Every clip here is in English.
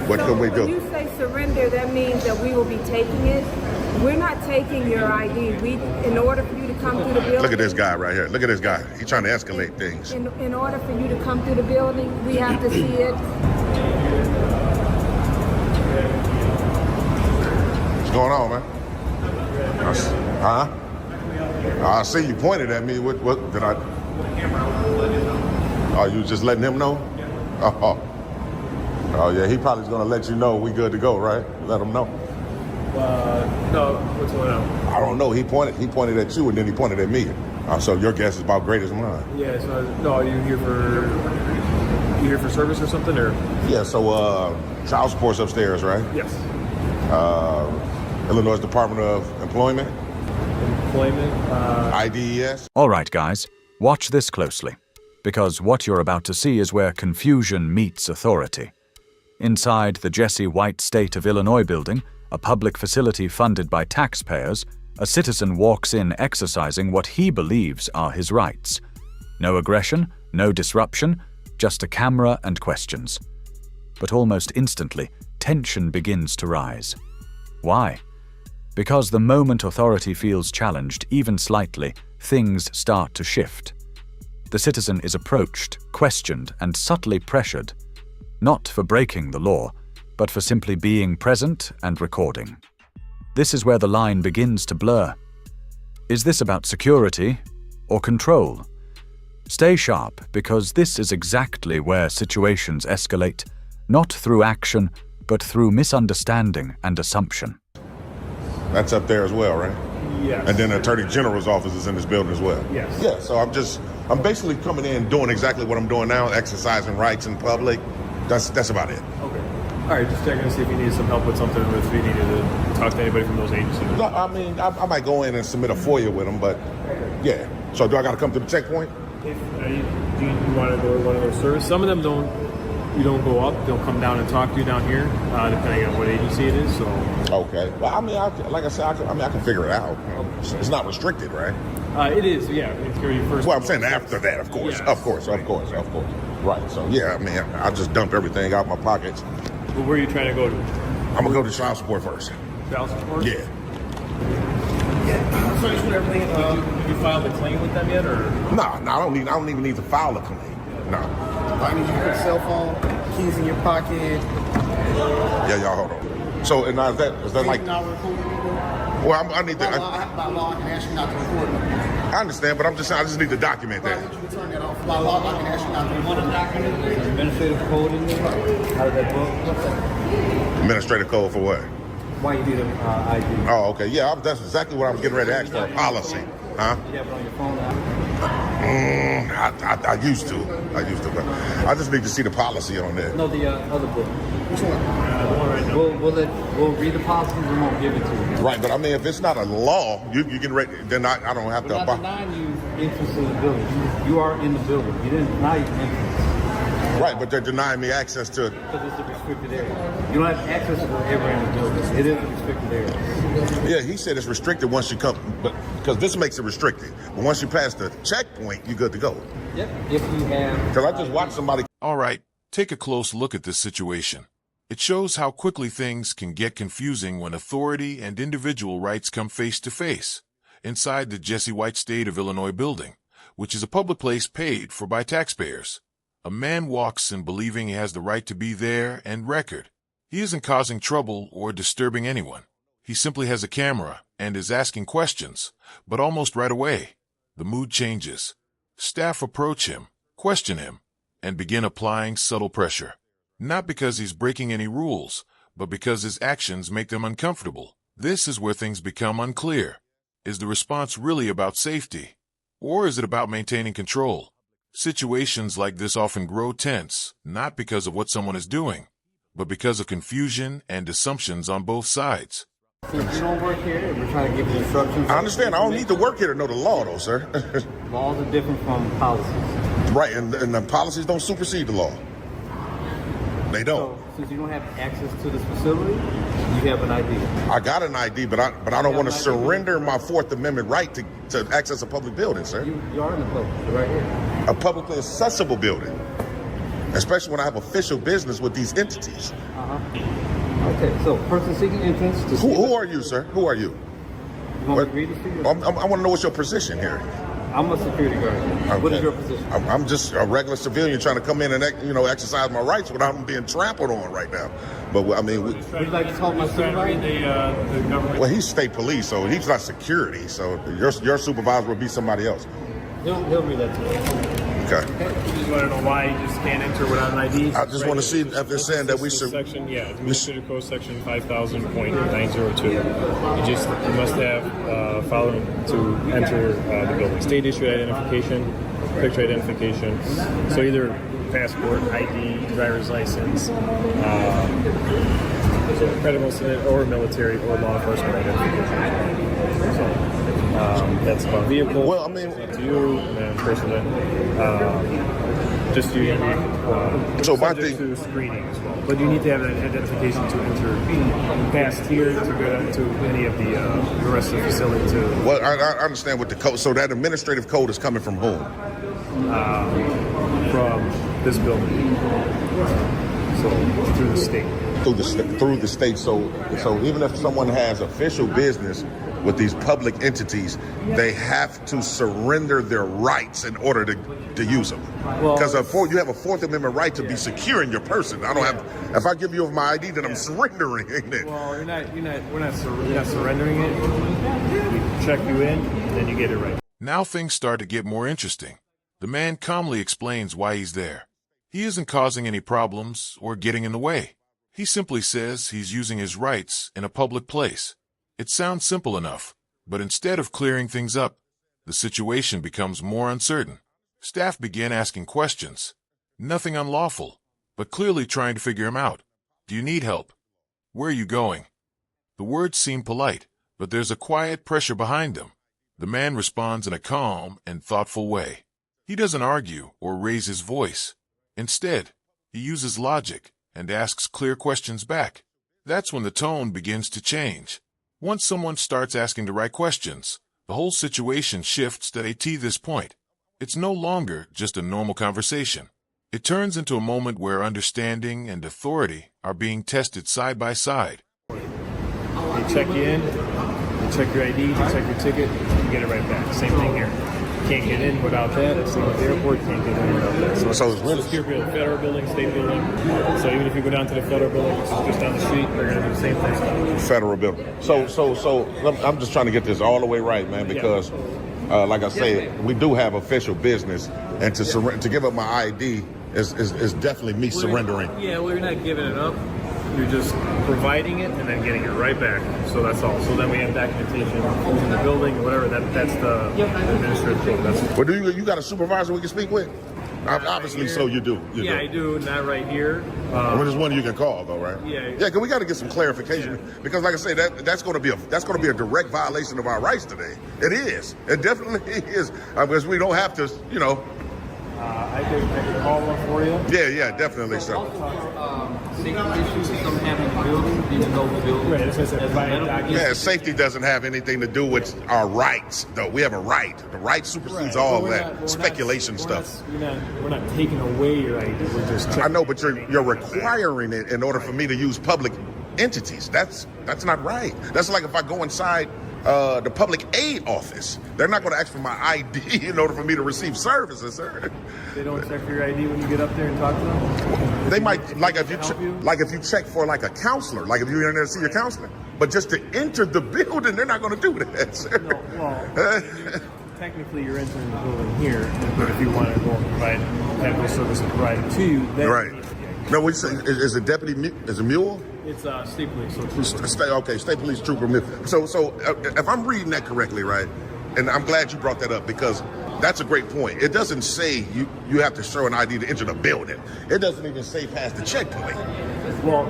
What could we do? When you say surrender, that means that we will be taking it. We're not taking your ID. In order for you to come through the building. Look at this guy right here. Look at this guy. He's trying to escalate things. In order for you to come through the building, we have to see it. What's going on, man? Huh? I see you pointed at me. What did I? Oh, you just letting him know? Oh yeah, he probably's gonna let you know we good to go, right? Let him know. No, what's going on? I don't know. He pointed at you and then he pointed at me. So your guess is about great as mine. Yeah. So no, are you here for service or something, or? Yeah. So child support's upstairs, right? Yes. Illinois Department of Employment. IDES. All right, guys, watch this closely, because what you're about to see is where confusion meets authority. Inside the Jesse White State of Illinois building, a public facility funded by taxpayers, a citizen walks in exercising what he believes are his rights. No aggression, no disruption, just a camera and questions. But almost instantly, tension begins to rise. Why? Because the moment authority feels challenged, even slightly, things start to shift. The citizen is approached, questioned, and subtly pressured, not for breaking the law, but for simply being present and recording. This is where the line begins to blur. Is this about security or control? Stay sharp, because this is exactly where situations escalate, not through action, but through misunderstanding and assumption. That's up there as well, right? Yes. And then the Attorney General's office is in this building as well. Yes. Yeah, so I'm basically coming in doing exactly what I'm doing now, exercising rights in public. That's about it. Okay. All right, just checking to see if you needed some help with something, or if you needed to talk to anybody from those agencies. No, I mean, I might go in and submit a FOIA with them, but yeah. So do I got to come to the checkpoint? If do you want to go to one of those services? Some of them don't. You don't go up. They'll come down and talk to you down here, depending on what agency it is. So. Okay. Well, I mean, like I said, I can figure it out. It's not restricted, right? It is. Yeah. It's your first. Well, I'm saying after that, of course, yes. of course. Right. So yeah, I mean, I just dump everything out my pockets. Well, where are you trying to go to? I'm gonna go to child support first. Child support. Yeah. So you put everything. Did you file the claim with them yet, or? No, I don't even need to file a claim. No. I need you to put a cell phone, keys in your pocket. Yeah, y'all hold on. So, and now is that like? Not recording people. Well, I need to. By law, I can ask you not to record them. I understand, but I just need to document But I that. need you to turn that off. By law, I can ask you not to record them. Document, there's an administrative code in there. How did that book? What's that? Administrative code for what? Why you need an ID? Oh, okay. Yeah, that's exactly what I was getting ready to ask for. Policy, huh? You have it on your phone now? I used to, but I just need to see the policy on that. No, the other book. Which one? We'll read the policies and won't give it to you. Right, but I mean, if it's not a law, you can read. Then I don't have We're to. not denying you entrance to the building. You are in the building. You didn't deny you entrance. Right, but they're denying me access to. Because it's a restricted area. You don't have access to wherever in the building. It is a restricted area. Yeah, he said it's restricted once you come, but because this makes it restricted. But once you pass the checkpoint, you're good to go. Yep. If you have. Because I just watched somebody. All right, take a close look at this situation. It shows how quickly things can get confusing when authority and individual rights come face to face inside the Jesse White State of Illinois building, which is a public place paid for by taxpayers. A man walks in believing he has the right to be there and record. He isn't causing trouble or disturbing anyone. He simply has a camera and is asking questions, but almost right away, the mood changes. Staff approach him, question him, and begin applying subtle pressure. Not because he's breaking any rules, but because his actions make them uncomfortable. This is where things become unclear. Is the response really about safety? Or is it about maintaining control? Situations like this often grow tense, not because of what someone is doing, but because of confusion and assumptions on both sides. Since you don't work here, we're trying to give you instructions. I understand. I don't need to work here to know the law, though, sir. Laws are different from policies. Right, and the policies don't supersede the law. They don't. So, since you don't have access to this facility, you have an ID. I got an ID, but I don't want to surrender my Fourth Amendment right to access a public building, sir. You are in the public, you're right here. A publicly accessible building, especially when I have official business with these entities. Okay, so person seeking entrance to Who are you, sir? Who are you? You want me to read this to you? I want to know what's your position here. I'm a security guard. What Okay. is your position? I'm just a regular civilian trying to come in and exercise my rights without being trampled on right now. But I mean, Would you like to talk to my supervisor? The government. well, he's state police, so he's not security. So your supervisor would be somebody else. He'll read that to you. Okay. You just want to know why you just can't enter without an ID? I just want to see if they're saying that we should. Section, yeah, Administrative Code Section 5000.902. You must have following to enter the building: state issued identification, picture identification. So either passport, ID, driver's license, credible citizen, or military or law enforcement identification. So. That's about vehicle. Well, I mean, to you and then personally, just you. So my Subject thing- to screening as well, but you need to have an identification to enter past here to go to any of the rest of the facility. To Well, I understand what the code. So that administrative code is coming from whom? from this building, so through the state. Through the state. So even if someone has official business with these public entities, they have to surrender their rights in order to use them. Well, Because you have a Fourth Amendment right to be secure in your person. I don't have. If I give you my ID, then I'm surrendering it. Well, we're not surrendering it. We check you in, and then you get it right. Now things start to get more interesting. The man calmly explains why he's there. He isn't causing any problems or getting in the way. He simply says he's using his rights in a public place. It sounds simple enough, but instead of clearing things up, the situation becomes more uncertain. Staff begin asking questions. Nothing unlawful, but clearly trying to figure him out. Do you need help? Where are you going? The words seem polite, but there's a quiet pressure behind them. The man responds in a calm and thoughtful way. He doesn't argue or raise his voice. Instead, he uses logic and asks clear questions back. That's when the tone begins to change. Once someone starts asking the right questions, the whole situation shifts to this point. It's no longer just a normal conversation. It turns into a moment where understanding and authority are being tested side by side. They check you in, they check your ID, they check your ticket, you get it right back. Same thing here. Can't get in without that. Same with the airport, can't get in without that. So it's really secure building, federal building, state building. So even if you go down to the federal building, which is just down the street, they're going to do the same thing. federal building. So I'm just trying to get this all the way right, man, because like I say, we do have official business, and to give up my ID is definitely me surrendering. Yeah, well, you're not giving it up. You're just providing it and then getting it right back. So that's all. So then we have documentation in the building, whatever. That's the administrative code. That's Well, do you got a supervisor we can speak with? Obviously, so you do. You yeah, do. I do. Not right here. Well, there's one you can call though, right? Yeah. Yeah, because we got to get some clarification because, like I say, that's going to be a direct violation of our rights today. It is. It definitely is because we don't have to, I could call one for you. Yeah, definitely. So. Safety issues with them having the building, even though the building Right, it's just a Yeah, safety doesn't have anything to do with our rights, though. We have a right. The right supersedes all that speculation stuff. We're not taking away your ID. We're just checking. I know, but you're requiring it in order for me to use public entities. That's not right. That's like if I go inside the public aid office, they're not going to ask for my ID in order for me to receive services, sir. They don't check for your ID when you get up there and talk to them. They might like if you check for like a counselor, like if you're in there to see your counselor, but just to enter the building, they're not going to do that, sir. No, well, technically you're entering the building here, but if you want to go and provide medical services provided to you, then Right. you need to get No, what you say? Is a deputy? Is a mule? It's state police, so trooper. State police trooper. So if I'm reading that correctly, right? And I'm glad you brought that up because that's a great point. It doesn't say you have to show an ID to enter the building. It doesn't even say past the checkpoint. Well,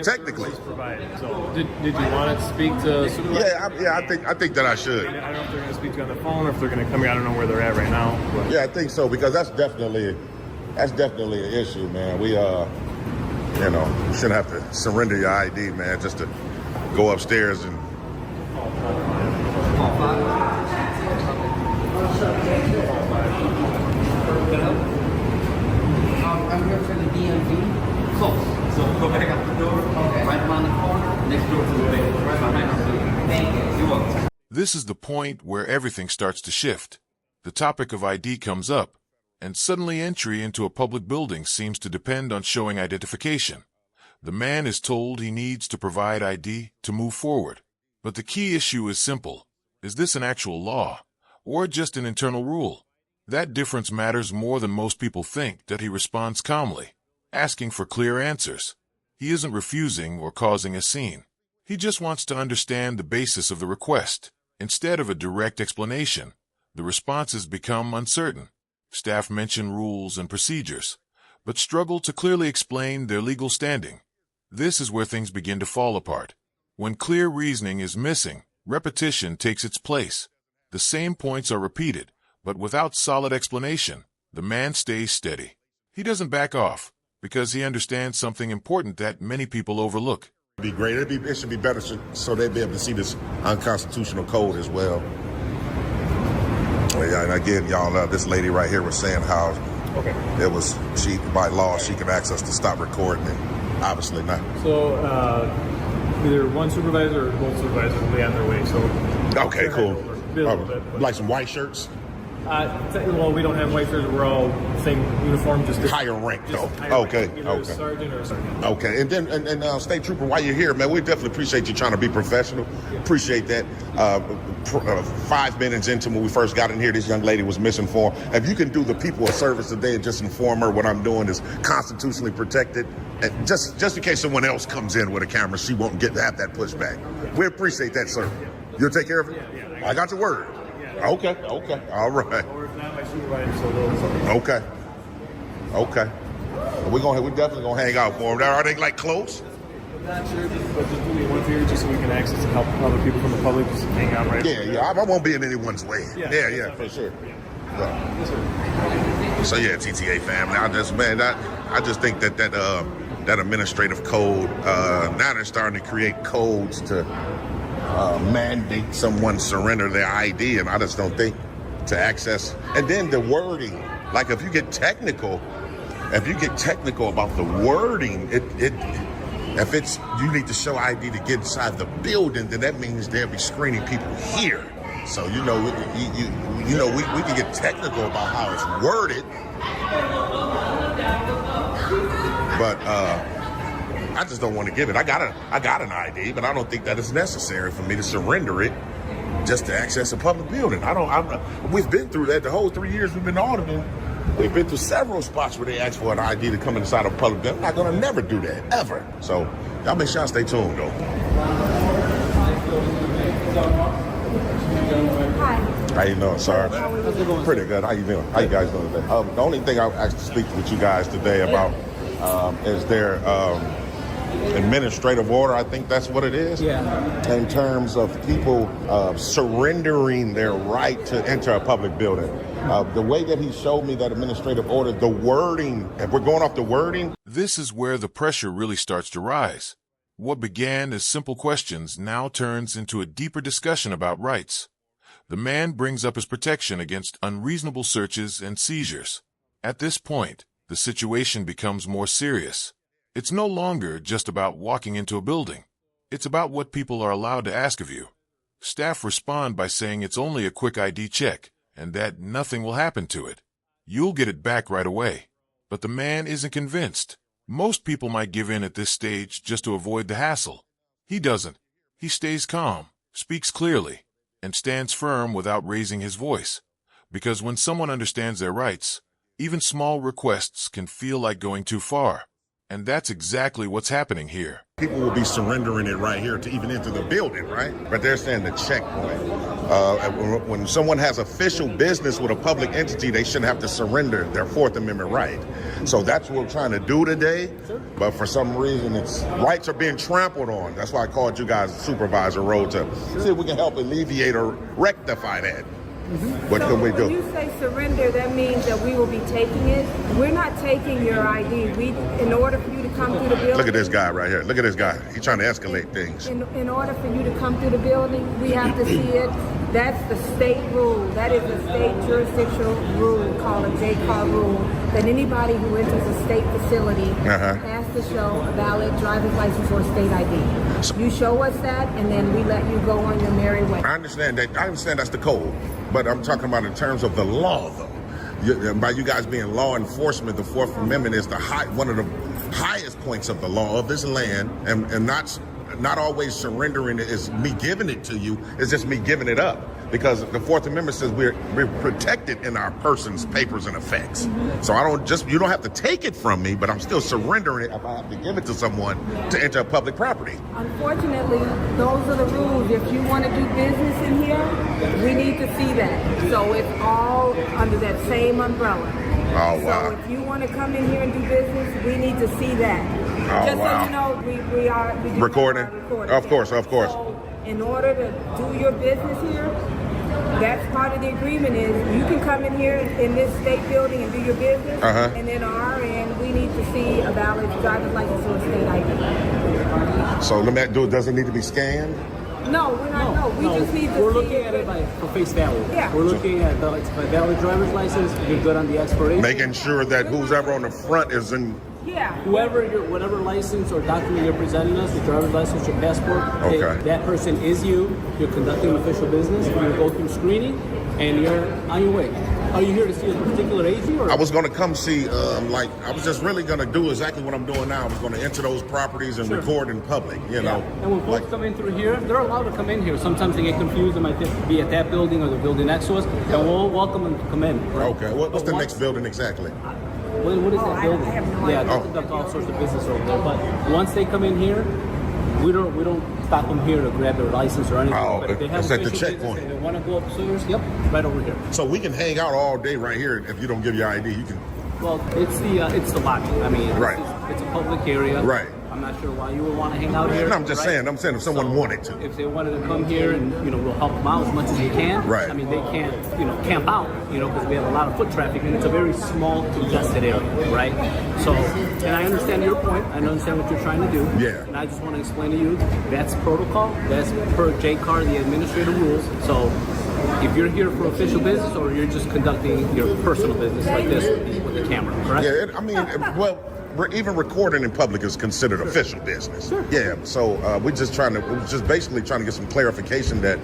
Technically. provided. So did you want to speak to supervisor? I think that I should. I don't know if they're going to speak to you on the phone or if they're going to come here. I don't know where they're at right now. But. Yeah, I think so because that's definitely an issue, man. We you shouldn't have to surrender your ID, man, just to go upstairs and. I'm here for the DMV. Close. So go back out the door, right around the corner, next door to the bank, right behind the building. Thank you. You're welcome. This is the point where everything starts to shift. The topic of ID comes up, and suddenly entry into a public building seems to depend on showing identification. The man is told he needs to provide ID to move forward. But the key issue is simple. Is this an actual law, or just an internal rule? That difference matters more than most people think. That he responds calmly, asking for clear answers. He isn't refusing or causing a scene. He just wants to understand the basis of the request. Instead of a direct explanation, the responses become uncertain. Staff mention rules and procedures, but struggle to clearly explain their legal standing. This is where things begin to fall apart. When clear reasoning is missing, repetition takes its place. The same points are repeated, but without solid explanation, the man stays steady. He doesn't back off, because he understands something important that many people overlook. It'd be great. It should be better so they'd be able to see this unconstitutional code as well. And again, y'all, this lady right here was saying how it was, she by law, she could ask us to stop recording, and obviously not. So either one supervisor or both supervisors will be on their way. So okay, cool. But, like some white shirts? Well, we don't have white shirts. We're all same uniform, just higher rank, though. Higher okay, rank, okay. Sergeant or sergeant. Okay, and then State Trooper, while you're here, man, we definitely appreciate you trying to be professional. Appreciate that. 5 minutes into when we first got in here, this young lady was misinformed. If you can do the people a service today and just inform her what I'm doing is constitutionally protected, and just in case someone else comes in with a camera, she won't have that pushback. We appreciate that, sir. You'll take care of it? Yeah. I got your word. Okay, all right. Or if not, my supervisor, so they'll. Okay. We're definitely gonna hang out for them. Are they like close? I'm not sure, but just do me one favor, just so we can access and help other people from the public just hang out right. Yeah. I won't be in anyone's way. Yeah, for sure. So yeah, TTA family. I just think that administrative code. Now they're starting to create codes to mandate someone surrender their ID, and I just don't think to access. And then the wording, like if you get technical about the wording, if it's you need to show ID to get inside the building, then that means they'll be screening people here. So we can get technical about how it's worded, but I just don't want to give it. I got an ID, but I don't think that it's necessary for me to surrender it just to access a public building. We've been through that the whole 3 years we've been auditing. We've been through several spots where they ask for an ID to come inside a public building. I'm not gonna never do that, ever. So y'all make sure y'all stay tuned though. Hi. How you doing, sir? Pretty good. How you doing? How you guys doing today? The only thing I actually speak with you guys today about is their administrative order. I think that's what it is. Yeah. In terms of people surrendering their right to enter a public building. The way that he showed me that administrative order, the wording, if we're going off the wording. This is where the pressure really starts to rise. What began as simple questions now turns into a deeper discussion about rights. The man brings up his protection against unreasonable searches and seizures. At this point, the situation becomes more serious. It's no longer just about walking into a building. It's about what people are allowed to ask of you. Staff respond by saying it's only a quick ID check and that nothing will happen to it. You'll get it back right away. But the man isn't convinced. Most people might give in at this stage just to avoid the hassle. He doesn't. He stays calm, speaks clearly, and stands firm without raising his voice. Because when someone understands their rights, even small requests can feel like going too far. And that's exactly what's happening here. People will be surrendering it right here to even enter the building, right? But they're saying the checkpoint. When someone has official business with a public entity, they shouldn't have to surrender their Fourth Amendment right. So that's what we're trying to do today. But for some reason, rights are being trampled on. That's why I called you guys supervisor role to see if we can help alleviate or rectify that. What can we do? When you say surrender, that means that we will be taking it. We're not taking your ID. In order for you to come through the building. Look at this guy right here. Look at this guy. He's trying to escalate things. In order for you to come through the building, we have to see it. That's the state rule. That is a state jurisdictional rule called a JCAR rule, that anybody who enters a state facility has to show a valid driver's license or state ID. You show us that, and then we let you go on your merry way. I understand that. I understand that's the code, but I'm talking about in terms of the law, though. By you guys being law enforcement, the Fourth Amendment is one of the highest points of the law of this land, and not always surrendering it is me giving it to you. It's just me giving it up, because the Fourth Amendment says we're protected in our person's papers and effects. So you don't have to take it from me, but I'm still surrendering it if I have to give it to someone to enter public property. Unfortunately, those are the rules. If you want to do business in here, we need to see that. So it's all under that same umbrella. Oh, wow. So if you want to come in here and do business, we need to see that. Just so you know, we are recording. Of course. So in order to do your business here, that's part of the agreement is you can come in here in this state building and do your business, and then on our end, we need to see a valid driver's license or state ID. So does it need to be scanned? No, we're not. No, we just need to We're see looking at it for face value. Yeah. We're looking at the valid driver's license. You're good on the expiration. Making sure that who's ever on the front is in. Yeah. Whatever license or document you're presenting us, your driver's license, your passport, that person is you. You're conducting official business. You're going to go through screening, and you're on your way. Are you here to see a particular agent? Or? I was going to come see, I was just really going to do exactly what I'm doing now. I was going to enter those properties and record in public, you know. And when folks come in through here, they're allowed to come in here. Sometimes they get confused. They might be at that building or the building next to us, and we'll welcome them to come in. Right? Okay. What's the next building exactly? What is that building? I have no Yeah, idea. they conduct all sorts of business over there. But once they come in here, we don't stop them here to grab their license or anything. Oh, but if they have it's at the official checkpoint. business and they want to go upstairs, right over here. So we can hang out all day right here. If you don't give your ID, you can. Well, it's the lobby. I mean, Right. It's a public area. Right. I'm not sure why you would want to hang out here. No, I'm just saying if someone wanted to. If they wanted to come here and, we'll help them out as much as we can. Right. I mean, they can't, camp out, because we have a lot of foot traffic and it's a very small, congested area, right? So, and I understand your point. I understand what you're trying to do. Yeah. And I just want to explain to you, that's protocol. That's per JCAR, the administrative rules. So, if you're here for official business or you're just conducting your personal business like this with the camera, correct? Yeah, even recording in public is considered official business. Sure. Yeah, so we're just basically trying to get some clarification that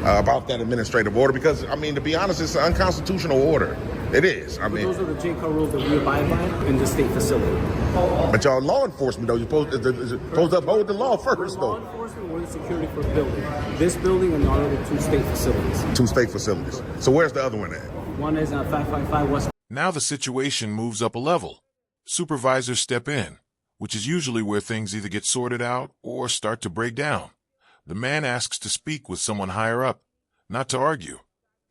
about that administrative order, because to be honest, it's an unconstitutional order. It is. Those are the JCAR rules that we abide by in the state facility. But y'all law enforcement, though, you're supposed to uphold the law first, Law though. enforcement, we're the security for the building. This building and our other two state facilities. 2 state facilities. So where's the other one at? One is on 555 West. Now the situation moves up a level. Supervisors step in, which is usually where things either get sorted out or start to break down. The man asks to speak with someone higher up, not to argue,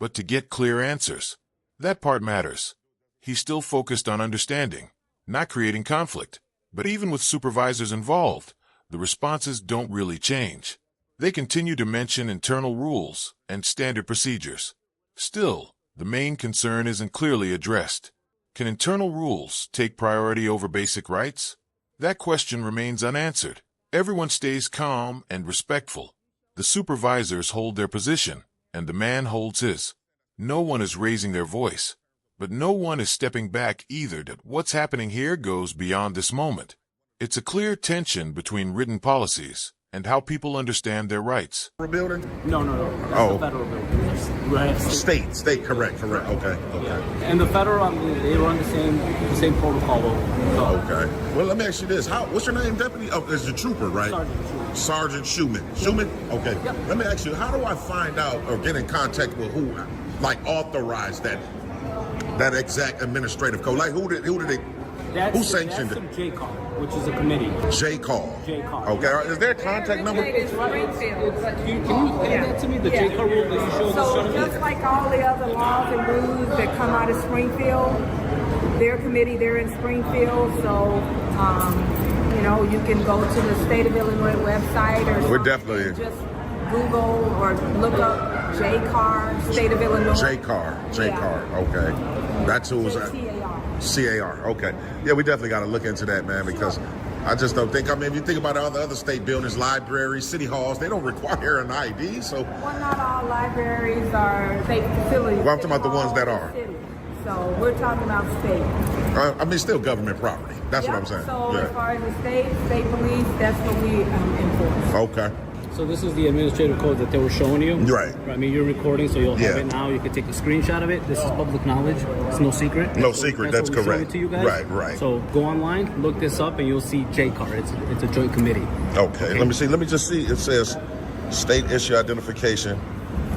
but to get clear answers. That part matters. He's still focused on understanding, not creating conflict. But even with supervisors involved, the responses don't really change. They continue to mention internal rules and standard procedures. Still, the main concern isn't clearly addressed. Can internal rules take priority over basic rights? That question remains unanswered. Everyone stays calm and respectful. The supervisors hold their position, and the man holds his. No one is raising their voice, but no one is stepping back either. That what's happening here goes beyond this moment. It's a clear tension between written policies and how people understand their rights. Building? No. That's the federal building. Right. State, correct. Okay. Yeah. And the federal, they run the same protocol. So. Okay. Well, let me ask you this. What's your name, Deputy? Oh, it's the trooper, right? Sergeant Schumann. Schumann? Okay. Yep. Let me ask you, how do I find out or get in contact with who, authorized that exact administrative code? Like, who sanctioned it? That's JCAR, which is a committee. JCAR. Okay. Is there a contact number? Can you hand that to me, the JCAR rule that you showed us? So just like all the other laws and rules that come out of Springfield, their committee, they're in Springfield, so you can go to the State of Illinois website or We're definitely just Google or look up JCAR, State of Illinois. JCAR. Okay. That's who was at. CAR. Okay. Yeah, we definitely got to look into that, man, because I just don't think. I mean, if you think about all the other state buildings, libraries, city halls, they don't require an ID. So. Well, not all libraries are state facilities. Well, I'm talking about the ones that are. So we're talking about state. I mean, still government property. That's what I'm saying. So as far as the state police, that's what we enforce. Okay. So this is the administrative code that they were showing you. Right. I mean, you're recording, so you'll have it now. You can take a screenshot of it. This is public knowledge. It's no secret. No secret. That's what we showed correct. it to you guys. Right. So go online, look this up, and you'll see JCAR. It's a joint committee. Okay. Let me see. Let me just see. It says state issue identification,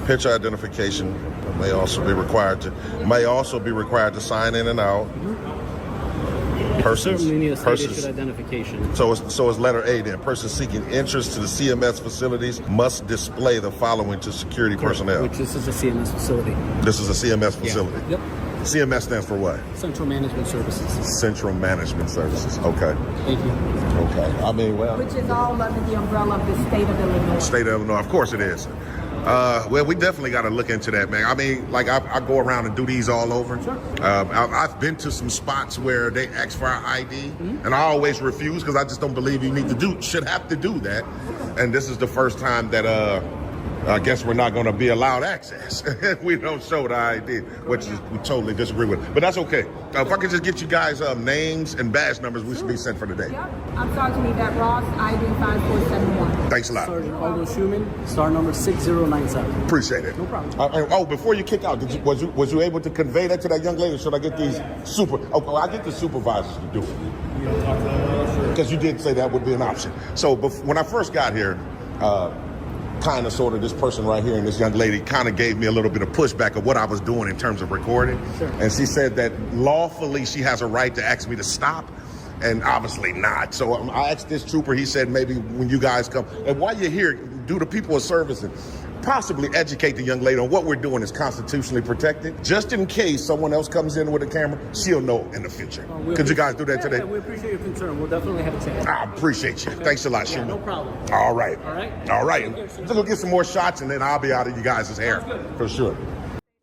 picture identification may also be required to sign in and out. Persons, certainly need a state-issued identification. So it's letter A then. Persons seeking entrance to the CMS facilities must display the following to security personnel. Which this is a CMS facility. This is a CMS facility. Yep. CMS stands for what? Central Management Services. Central Management Services. Okay. Thank you. Okay. I mean, well. Which is all under the umbrella of the state of Illinois. State of Illinois. Of course it is. Well, we definitely got to look into that, man. I mean, like I go around and do these all over. Sure. I've been to some spots where they ask for our ID, and I always refuse because I just don't believe you should have to do that. And this is the first time that I guess we're not going to be allowed access if we don't show the ID, which we totally disagree with. But that's okay. If I could just get you guys names and badge numbers, we should be sent for the day. Yep. I'm Sergeant Yvette Ross, ID 5471. Thanks a lot. Sergeant Aldo Schumann, star number 6097. Appreciate it. No problem. Oh, before you kick out, was you able to convey that to that young lady? Or should I get these I get the supervisors to do it. Because you did say that would be an option. So when I first got here, kind of sort of this person right here and this young lady kind of gave me a little bit of pushback of what I was doing in terms of recording. Sure. And she said that lawfully she has a right to ask me to stop, and obviously not. So I asked this trooper, he said maybe when you guys come, and while you're here, do the people a service and possibly educate the young lady on what we're doing is constitutionally protected. Just in case someone else comes in with a camera, she'll know in the future. Could you guys do that today? Yeah, we appreciate your concern. We'll definitely have a chat. I appreciate you. Thanks a lot, Schumann. No problem. All right. All right. Let's go get some more shots, and then I'll be out of you guys' hair for sure.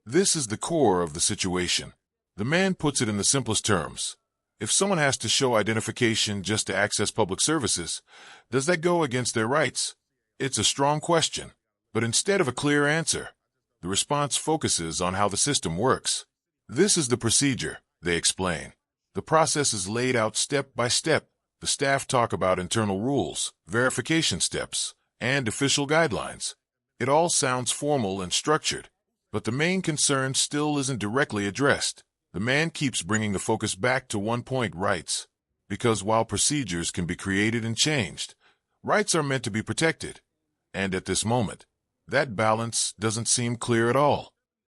This is the core of the situation. The man puts it in the simplest terms. If someone has to show identification just to access public services, does that go against their rights? It's a strong question. But instead of a clear answer, the response focuses on how the system works. This is the procedure, they explain. The process is laid out step by step. The staff talk about internal rules, verification steps, and official guidelines. It all sounds formal and structured, but the main concern still isn't directly addressed. The man keeps bringing the focus back to one point: rights. Because while procedures can be created and changed, rights are meant to be protected. And at this moment, that balance doesn't seem clear at all.